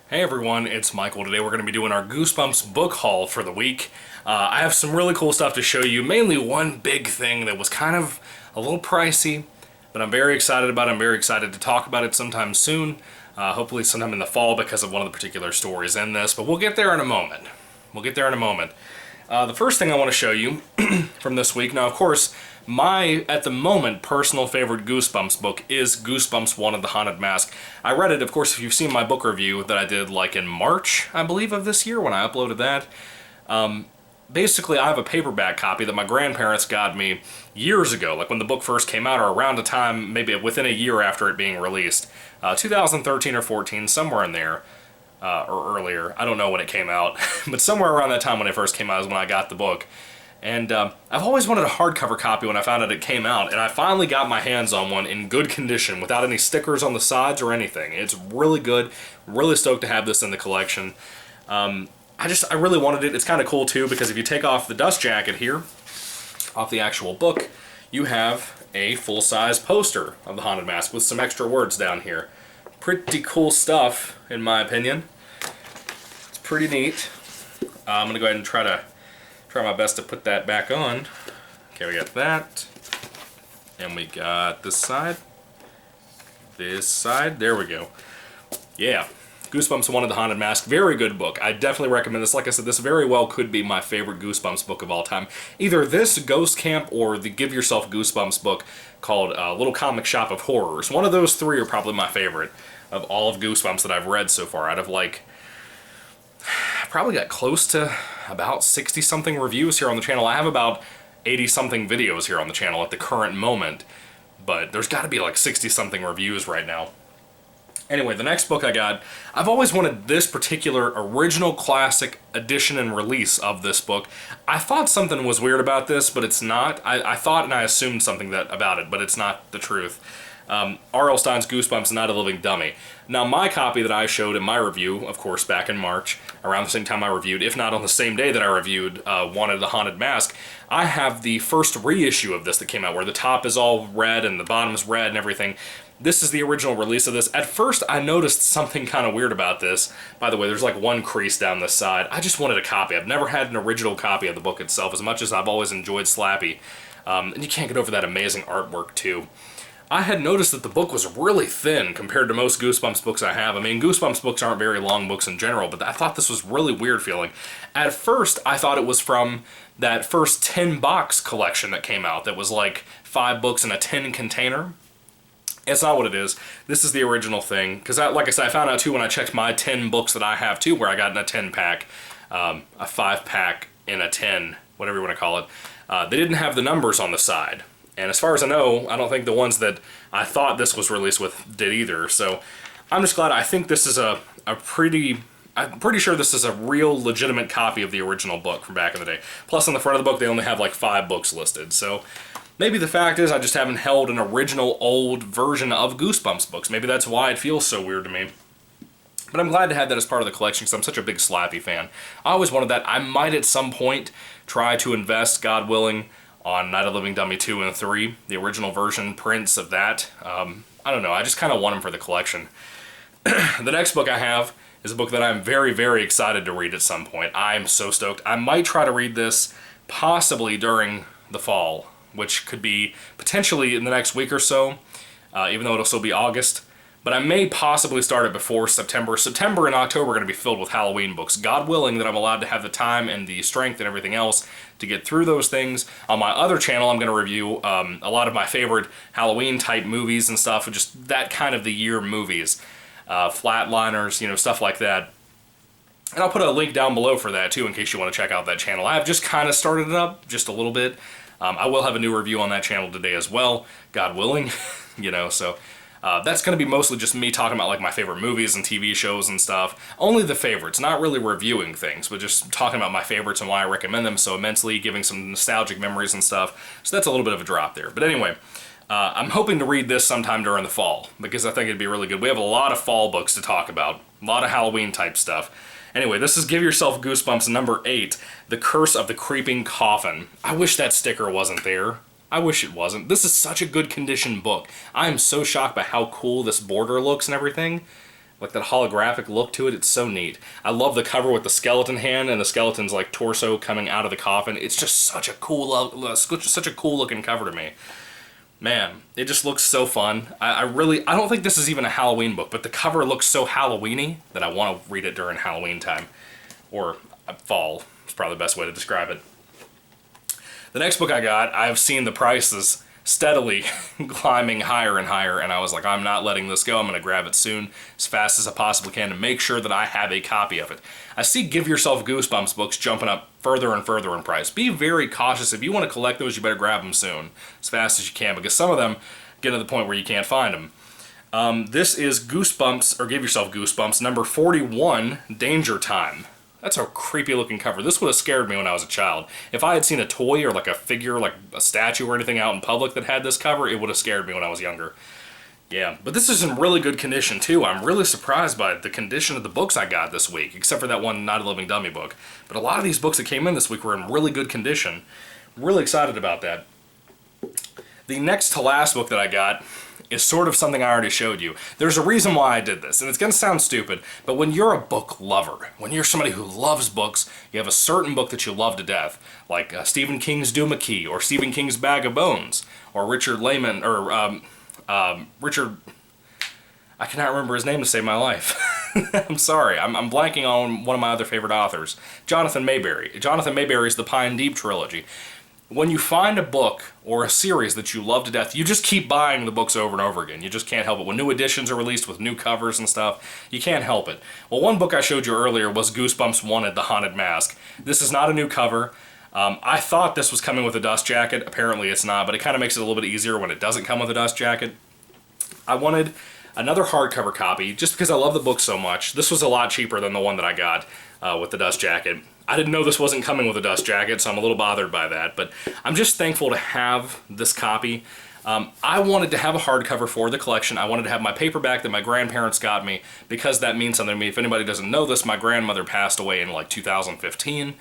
Hey everyone, it's Michael. Today we're going to be doing our Goosebumps book haul for the week. I have some really cool stuff to show you, mainly one big thing that was kind of a little pricey, but I'm very excited about it. I'm very excited to talk about it sometime soon, hopefully sometime in the fall because of one of the particular stories in this, but we'll get there in a moment. The first thing I want to show you from this week, now of course, my, at the moment, personal favorite Goosebumps book is Goosebumps 1 of the Haunted Mask. I read it, of course, if you've seen my book review that I did like in March, I believe, of this year when I uploaded that. Basically, I have a paperback copy that my grandparents got me years ago, like when the book first came out, or around the time, maybe within a year after it being released. 2013 or 14, somewhere in there. Or earlier. I don't know when it came out, but somewhere around that time when it first came out is when I got the book. And I've always wanted a hardcover copy when I found out it came out, and I finally got my hands on one in good condition without any stickers on the sides or anything. It's really good. Really stoked to have this in the collection. I really wanted it. It's kind of cool too because if you take off the dust jacket here, off the actual book, you have a full-size poster of the Haunted Mask with some extra words down here. Pretty cool stuff, in my opinion. It's pretty neat. I'm gonna go ahead and try my best to put that back on. Okay, we got that, and we got this side. There we go. Yeah, Goosebumps 1 of the Haunted Mask, very good book. I definitely recommend this. Like I said, this very well could be my favorite Goosebumps book of all time. Either this, Ghost Camp, or the Give Yourself Goosebumps book called Little Comic Shop of Horrors. One of those three are probably my favorite of all of Goosebumps that I've read so far. Out of like, I probably got close to about 60-something reviews here on the channel. I have about 80-something videos here on the channel at the current moment, but there's got to be like 60-something reviews right now. Anyway, the next book I got, I've always wanted this particular original classic edition and release of this book. I thought something was weird about this, but it's not. I thought and I assumed something about it, but it's not the truth. R.L. Stine's Goosebumps, Not a Living Dummy. Now, my copy that I showed in my review, of course, back in March, around the same time I reviewed, if not on the same day that I reviewed One of the Haunted Mask, I have the first reissue of this that came out, where the top is all red and the bottom is red and everything. This is the original release of this. At first, I noticed something kind of weird about this. By the way, there's like one crease down this side. I just wanted a copy. I've never had an original copy of the book itself, as much as I've always enjoyed Slappy. And you can't get over that amazing artwork, too. I had noticed that the book was really thin compared to most Goosebumps books I have. I mean, Goosebumps books aren't very long books in general, but I thought this was really weird feeling. At first, I thought it was from that first 10-box collection that came out that was like 5 books in a 10 container. It's not what it is. This is the original thing. Because, like I said, I found out, too, when I checked my 10 books that I have, too, where I got in a 10-pack, a 5-pack in a 10, whatever you want to call it. They didn't have the numbers on the side. And as far as I know, I don't think the ones that I thought this was released with did either. So I'm just glad. I think this is I'm pretty sure this is a real legitimate copy of the original book from back in the day. Plus on the front of the book, they only have like 5 books listed. So maybe the fact is I just haven't held an original old version of Goosebumps books. Maybe that's why it feels so weird to me. But I'm glad to have that as part of the collection because I'm such a big Slappy fan. I always wanted that. I might at some point try to invest, God willing, on Night of the Living Dummy 2 and 3, the original version prints of that. I don't know, I just kind of want them for the collection. The next book I have is a book that I'm very, very excited to read at some point. I'm so stoked. I might try to read this possibly during the fall, which could be potentially in the next week or so, even though it'll still be August. But I may possibly start it before September. September and October are going to be filled with Halloween books. God willing that I'm allowed to have the time and the strength and everything else to get through those things. On my other channel, I'm going to review a lot of my favorite Halloween-type movies and stuff, just that kind of the year movies. Flatliners, you know, stuff like that. And I'll put a link down below for that, too, in case you want to check out that channel. I have just kind of started it up, just a little bit. I will have a new review on that channel today as well, God willing, you know, so... that's going to be mostly just me talking about like my favorite movies and TV shows and stuff. Only the favorites, not really reviewing things, but just talking about my favorites and why I recommend them so immensely, giving some nostalgic memories and stuff. So that's a little bit of a drop there. But anyway, I'm hoping to read this sometime during the fall because I think it'd be really good. We have a lot of fall books to talk about, a lot of Halloween type stuff. Anyway, this is Give Yourself Goosebumps number 8, The Curse of the Creeping Coffin. I wish that sticker wasn't there. I wish it wasn't. This is such a good condition book. I am so shocked by how cool this border looks and everything. like that holographic look to it. It's so neat. I love the cover with the skeleton hand and the skeleton's like torso coming out of the coffin. It's just such a cool looking cover to me. Man, it just looks so fun. I don't think this is even a Halloween book, but the cover looks so Halloween-y that I want to read it during Halloween time. Or fall is probably the best way to describe it. The next book I got, I've seen the prices steadily climbing higher and higher, and I was like, I'm not letting this go. I'm going to grab it soon, as fast as I possibly can, to make sure that I have a copy of it. I see Give Yourself Goosebumps books jumping up further and further in price. Be very cautious. If you want to collect those, you better grab them soon, as fast as you can, because some of them get to the point where you can't find them. This is Goosebumps, or Give Yourself Goosebumps, number 41, Danger Time. That's a creepy looking cover. This would have scared me when I was a child. If I had seen a toy or like a figure, like a statue or anything out in public that had this cover, it would have scared me when I was younger. Yeah, but this is in really good condition too. I'm really surprised by the condition of the books I got this week, except for that one Not a Living Dummy book. But a lot of these books that came in this week were in really good condition. Really excited about that. The next to last book that I got is sort of something I already showed you. There's a reason why I did this, and it's going to sound stupid, but when you're a book lover, when you're somebody who loves books, you have a certain book that you love to death, like Stephen King's Doom McKee, or Stephen King's Bag of Bones, or Richard Lehman, or Richard... I cannot remember his name to save my life. I'm sorry. I'm blanking on one of my other favorite authors. Jonathan Mayberry. Jonathan Mayberry's The Pine Deep trilogy. When you find a book or a series that you love to death, you just keep buying the books over and over again. You just can't help it. When new editions are released with new covers and stuff, you can't help it. Well, one book I showed you earlier was Goosebumps Wanted, The Haunted Mask. This is not a new cover. I thought this was coming with a dust jacket. Apparently it's not, but it kind of makes it a little bit easier when it doesn't come with a dust jacket. I wanted another hardcover copy just because I love the book so much. This was a lot cheaper than the one that I got with the dust jacket. I didn't know this wasn't coming with a dust jacket, so I'm a little bothered by that, but I'm just thankful to have this copy. I wanted to have a hardcover for the collection. I wanted to have my paperback that my grandparents got me because that means something to me. If anybody doesn't know this, my grandmother passed away in like 2015,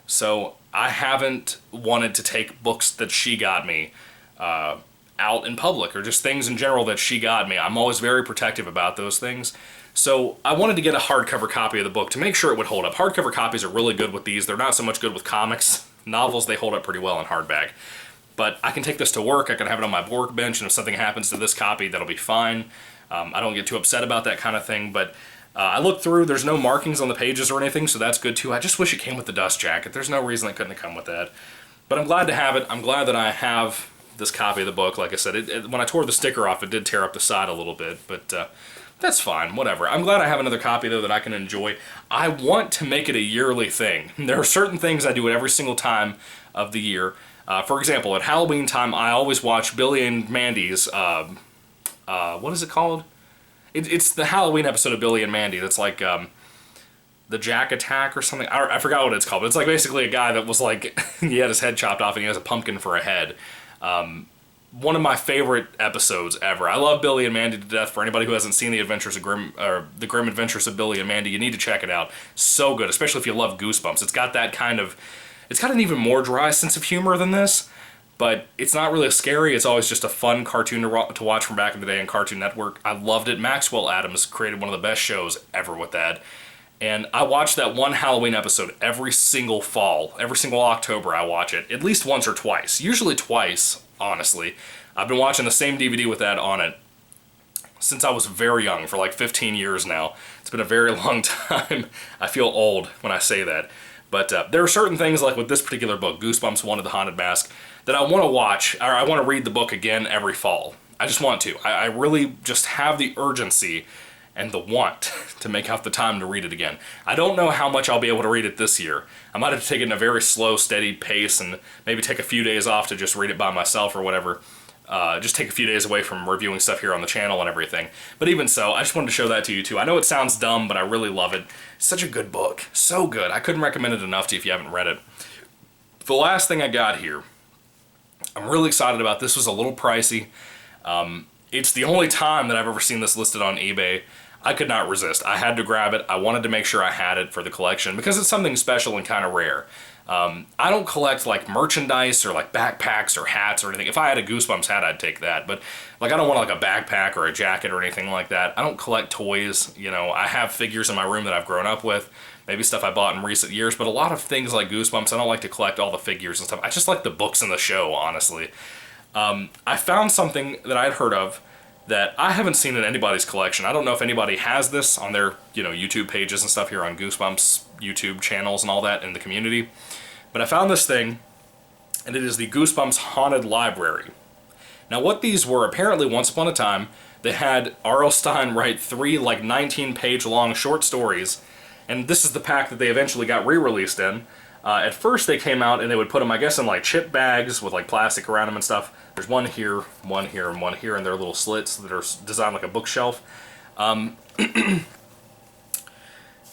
so I haven't wanted to take books that she got me out in public, or just things in general that she got me. I'm always very protective about those things. So I wanted to get a hardcover copy of the book to make sure it would hold up. Hardcover copies are really good with these. They're not so much good with comics. Novels, they hold up pretty well in hardback. But I can take this to work. I can have it on my workbench, and if something happens to this copy, that'll be fine. I don't get too upset about that kind of thing, but I looked through. There's no markings on the pages or anything, so that's good too. I just wish it came with the dust jacket. There's no reason it couldn't have come with that. But I'm glad to have it. I'm glad that I have this copy of the book. Like I said, when I tore the sticker off, it did tear up the side a little bit, but that's fine, whatever. I'm glad I have another copy, though, that I can enjoy. I want to make it a yearly thing. There are certain things I do at every single time of the year. For example, at Halloween time, I always watch Billy and Mandy's, what is it called? It's the Halloween episode of Billy and Mandy. That's like, the Jack Attack or something. I forgot what it's called, but it's like basically a guy that was like, he had his head chopped off and he has a pumpkin for a head. One of my favorite episodes ever. I love Billy and Mandy to death. For anybody who hasn't seen the Adventures of the Grim Adventures of Billy and Mandy, you need to check it out. So good, especially if you love Goosebumps. It's got that kind of, it's got an even more dry sense of humor than this, but it's not really scary. It's always just a fun cartoon to watch from back in the day on Cartoon Network. I loved it. Maxwell Adams created one of the best shows ever with that. And I watch that one Halloween episode every single fall. Every single October I watch it. At least once or twice. Usually twice, honestly. I've been watching the same DVD with that on it since I was very young, for like 15 years now. It's been a very long time. I feel old when I say that. But there are certain things, like with this particular book, Goosebumps Wanted, The Haunted Mask, that I want to watch, or I want to read the book again every fall. I just want to. I really just have the urgency and the want to make out the time to read it again. I don't know how much I'll be able to read it this year. I might have to take it in a very slow, steady pace and maybe take a few days off to just read it by myself or whatever. Just take a few days away from reviewing stuff here on the channel and everything. But even so, I just wanted to show that to you too. I know it sounds dumb, but I really love it. It's such a good book. So good. I couldn't recommend it enough to you if you haven't read it. The last thing I got here, I'm really excited about. This was a little pricey. It's the only time that I've ever seen this listed on eBay. I could not resist. I had to grab it. I wanted to make sure I had it for the collection because it's something special and kind of rare. I don't collect like merchandise or like backpacks or hats or anything. If I had a Goosebumps hat, I'd take that. But like, I don't want like a backpack or a jacket or anything like that. I don't collect toys. You know, I have figures in my room that I've grown up with. Maybe stuff I bought in recent years. But a lot of things like Goosebumps, I don't like to collect all the figures and stuff. I just like the books in the show, honestly. I found something that I'd heard of that I haven't seen in anybody's collection. I don't know if anybody has this on their, you know, YouTube pages and stuff here on Goosebumps YouTube channels and all that in the community. But I found this thing, and it is the Goosebumps Haunted Library. Now what these were, apparently once upon a time, they had R.L. Stine write 3 like 19-page long short stories, and this is the pack that they eventually got re-released in. At first they came out and they would put them, I guess, in like chip bags with like plastic around them and stuff. There's one here, and one here, and they're little slits that are designed like a bookshelf.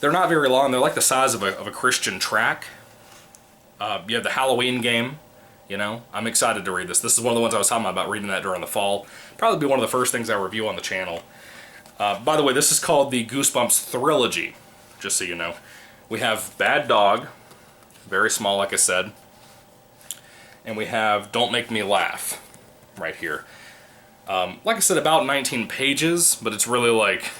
They're not very long. They're like the size of a Christian track. You have the Halloween game. You know, I'm excited to read this. This is one of the ones I was talking about reading that during the fall. Probably be one of the first things I review on the channel. By the way, this is called the Goosebumps Thrillogy, just so you know. We have Bad Dog, very small like I said. And we have Don't Make Me Laugh, right here. Like I said, about 19 pages, but it's really like,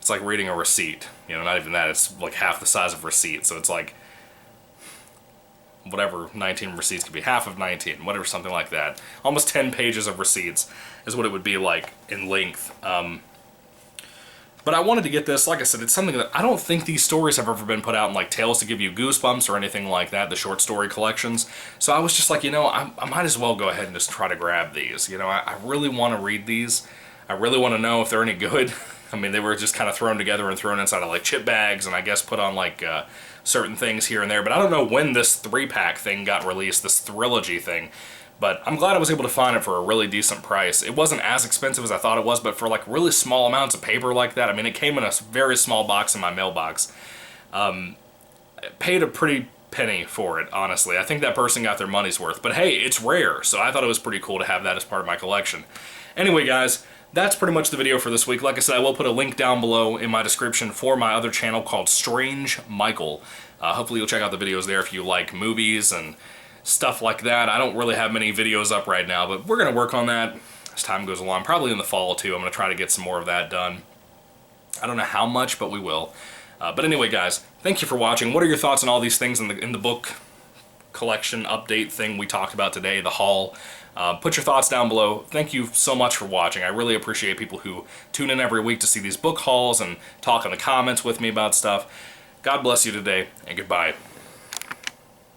it's like reading a receipt. You know, not even that, it's like half the size of a receipt, so it's like, whatever 19 receipts could be, half of 19, whatever, something like that. Almost 10 pages of receipts is what it would be like in length. But I wanted to get this, like I said, it's something that I don't think these stories have ever been put out in like Tales to Give You Goosebumps or anything like that, the short story collections. So I was just like, you know, I might as well go ahead and just try to grab these. You know, I really want to read these. I really want to know if they're any good. I mean, they were just kind of thrown together and thrown inside of like chip bags and I guess put on like certain things here and there. But I don't know when this 3-pack thing got released, this Thrillogy thing. But I'm glad I was able to find it for a really decent price. It wasn't as expensive as I thought it was, but for like really small amounts of paper like that, I mean, it came in a very small box in my mailbox. Paid a pretty penny for it, honestly. I think that person got their money's worth. But hey, it's rare, so I thought it was pretty cool to have that as part of my collection. Anyway, guys, that's pretty much the video for this week. Like I said, I will put a link down below in my description for my other channel called Strange Michael. Hopefully you'll check out the videos there if you like movies and stuff like that. I don't really have many videos up right now, but we're going to work on that as time goes along. Probably in the fall, too. I'm going to try to get some more of that done. I don't know how much, but we will. But anyway, guys, thank you for watching. What are your thoughts on all these things in the book collection update thing we talked about today, the haul? Put your thoughts down below. Thank you so much for watching. I really appreciate people who tune in every week to see these book hauls and talk in the comments with me about stuff. God bless you today, and goodbye.